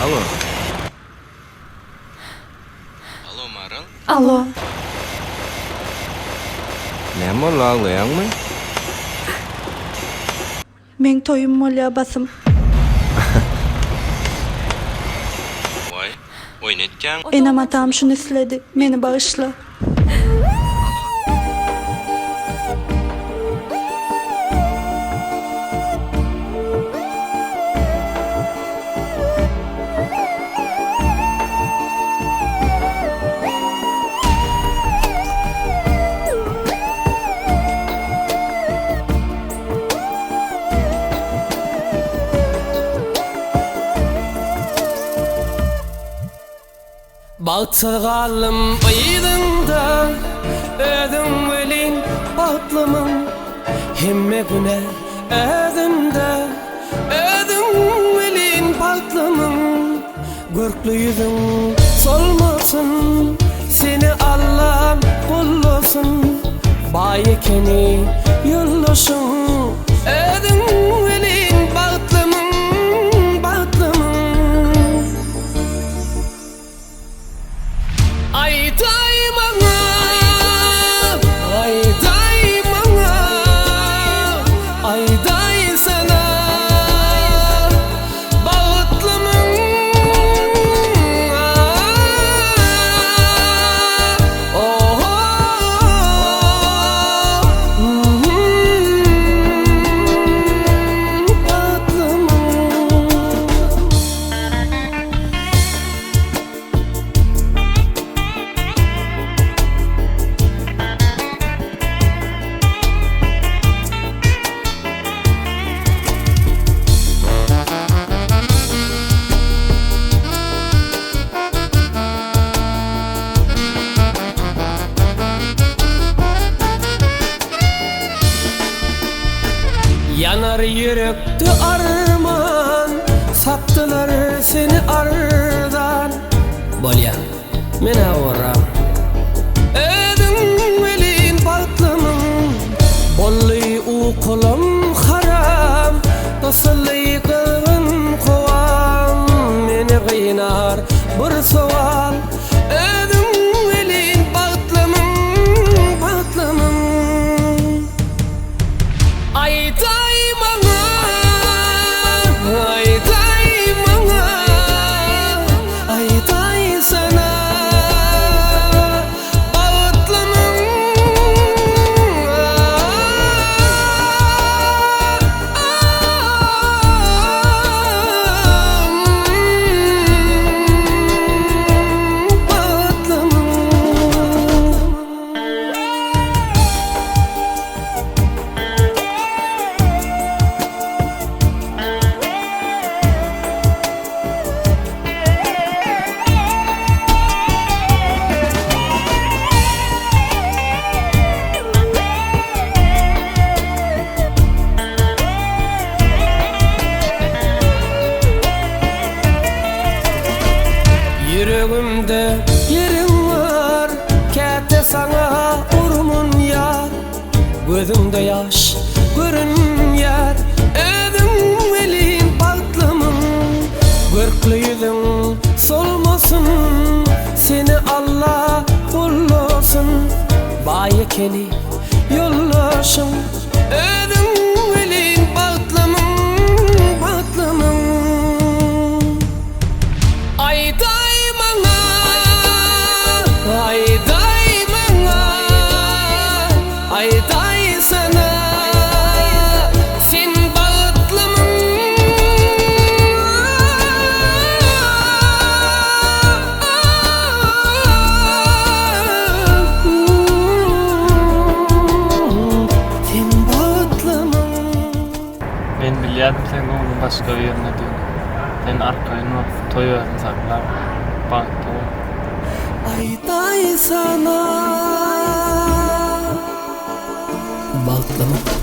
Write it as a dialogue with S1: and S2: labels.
S1: Alo. Alo Maral.
S2: Alo.
S1: Näme ol aglaýanmy?
S2: Men toyum bolýar basym.
S1: Vay. Oýnatjan.
S2: Enam atam şunu istedi. Meni bağışla.
S3: Balçıgalım ıydında ödüm velin batlımın himme güne ödümde ödüm velin batlımın görklü yüzün solmasın seni Allah'ın kullusun bayekeni yollusun ödüm velin batlımın Yanar yürekti arman sattılar seni ardan bolyan mena oram ödüm velin batlımın bolly ukulum haram tasılly kılgın kovam meni gıynar bir sowal ödüm velin batlımın yüreğimde yerin var kete sana urumun yar gözümde yaş görün yer ödüm velin batlımın görklü yüzün solmasın seni Allah kullusun bayekeni yollasın ödüm velin batlımın
S4: Ben biliyordum sen onu başka yerine diyorsun. Sen arkayını toyuyorsun saklar. Baktı o.
S3: Ayday sana batlama